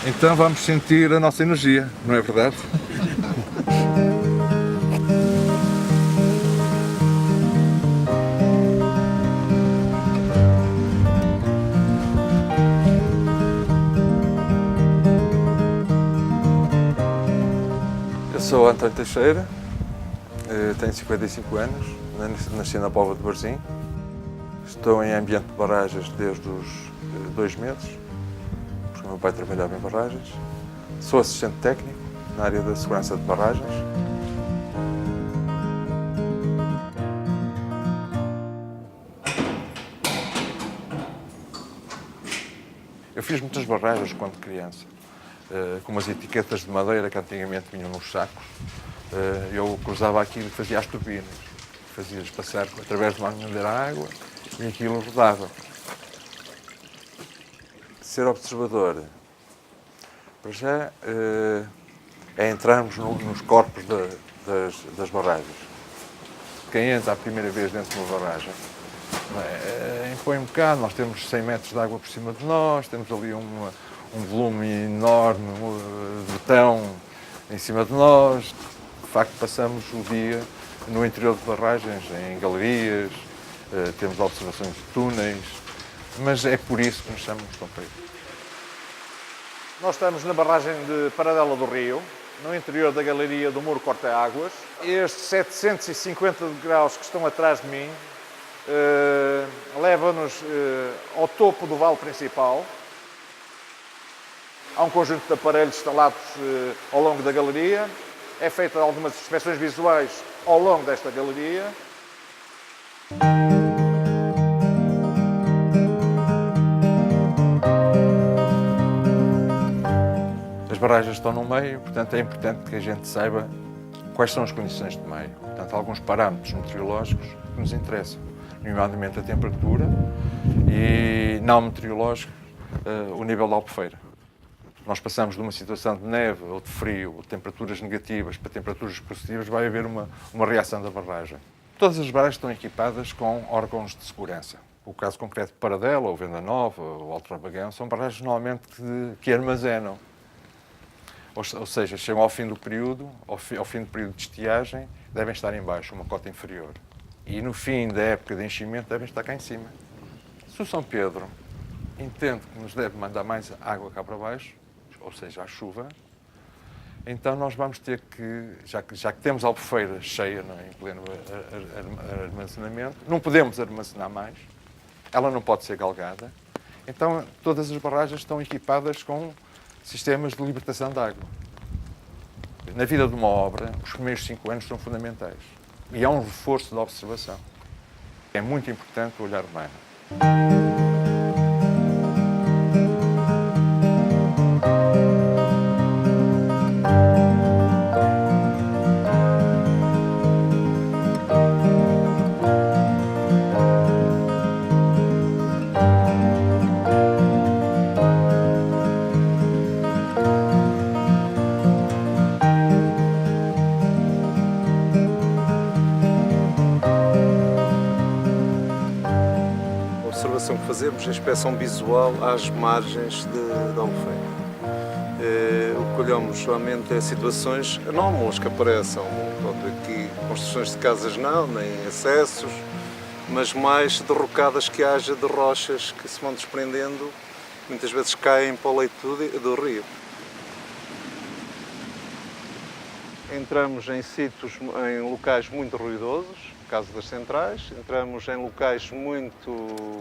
Então vamos sentir a nossa energia, não é verdade? Eu sou António Teixeira, tenho 55 anos, nasci na Póvoa de Varzim. Estou em ambiente de barragens desde os 2 meses, porque o meu pai trabalhava em barragens. Sou assistente técnico na área da segurança de barragens. Eu fiz muitas barragens quando criança, com umas etiquetas de madeira que antigamente vinham nos sacos. Eu cruzava aquilo e fazia as turbinas, fazia-lhes passar através de uma mangueira à água e aquilo rodava. Ser observador, para já, é entrarmos nos corpos das barragens. Quem entra a primeira vez dentro de uma barragem impõe um bocado. Nós temos 100 metros de água por cima de nós, temos ali um volume enorme de betão em cima de nós. De facto, passamos o dia no interior de barragens, em galerias, temos observações de túneis, mas é por isso que nos chamamos de Pompeiro. Nós estamos na barragem de Paradela do Rio, no interior da galeria do Muro Corta-Águas. Estes 750 graus que estão atrás de mim levam-nos ao topo do vale principal. Há um conjunto de aparelhos instalados ao longo da galeria. É feita algumas inspeções visuais ao longo desta galeria. As barragens estão no meio, portanto é importante que a gente saiba quais são as condições de meio. Portanto, há alguns parâmetros meteorológicos que nos interessam, nomeadamente a temperatura e, não meteorológico, o nível da albufeira. Nós passamos de uma situação de neve ou de frio, ou de temperaturas negativas para temperaturas positivas, vai haver uma reação da barragem. Todas as barragens estão equipadas com órgãos de segurança. O caso concreto de Paradela, ou Venda Nova, ou Alto Rabagão, são barragens normalmente que armazenam. Ou seja, chegam ao fim do período, ao fim do período de estiagem, devem estar em baixo, uma cota inferior. E no fim da época de enchimento devem estar cá em cima. Se o São Pedro entende que nos deve mandar mais água cá para baixo, ou seja, a chuva, então nós vamos ter que, já que temos a albufeira cheia, não é, em pleno armazenamento, não podemos armazenar mais, ela não pode ser galgada, então todas as barragens estão equipadas com sistemas de libertação de água. Na vida de uma obra, os primeiros 5 anos são fundamentais e é um reforço da observação. É muito importante o olhar humano. A observação que fazemos é a inspeção visual às margens da albufeira. O que olhamos somente é situações anómalas que apareçam. Pronto, aqui construções de casas não, nem acessos, mas mais derrocadas que haja de rochas que se vão desprendendo, muitas vezes caem para o leito do rio. Entramos em sítios, em locais muito ruidosos, caso das centrais, entramos em locais muito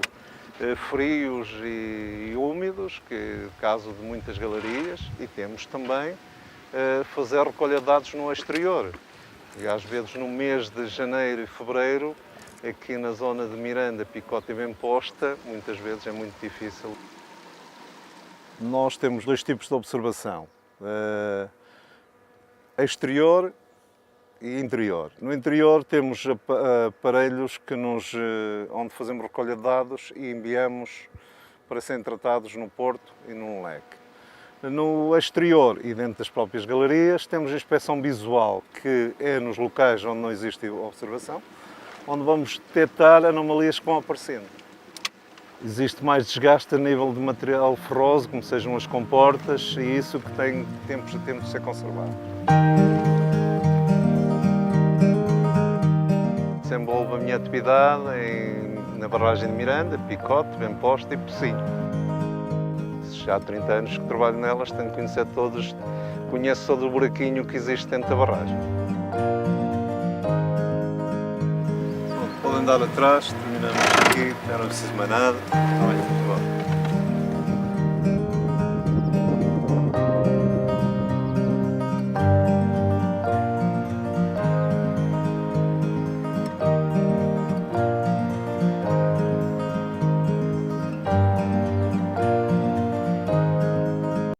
frios e úmidos, caso de muitas galerias, e temos também fazer recolha de dados no exterior. E às vezes no mês de janeiro e fevereiro, aqui na zona de Miranda, Picota e Bemposta, muitas vezes é muito difícil. Nós temos 2 tipos de observação, exterior e interior. No interior temos aparelhos onde fazemos recolha de dados e enviamos para serem tratados no Porto e no leque. No exterior e dentro das próprias galerias temos a inspeção visual, que é nos locais onde não existe observação, onde vamos detectar anomalias que vão aparecendo. existe mais desgaste a nível de material ferroso, como sejam as comportas, e isso que tem tempos a tempo de ser conservado. Desenvolvo a minha atividade na barragem de Miranda, Picote, Bemposta e Pocinho. Já há 30 anos que trabalho nelas, tenho que conhecer todos, conheço todo o buraquinho que existe dentro da barragem. Podem andar atrás, terminamos aqui, já não preciso mais nada. Muito bom.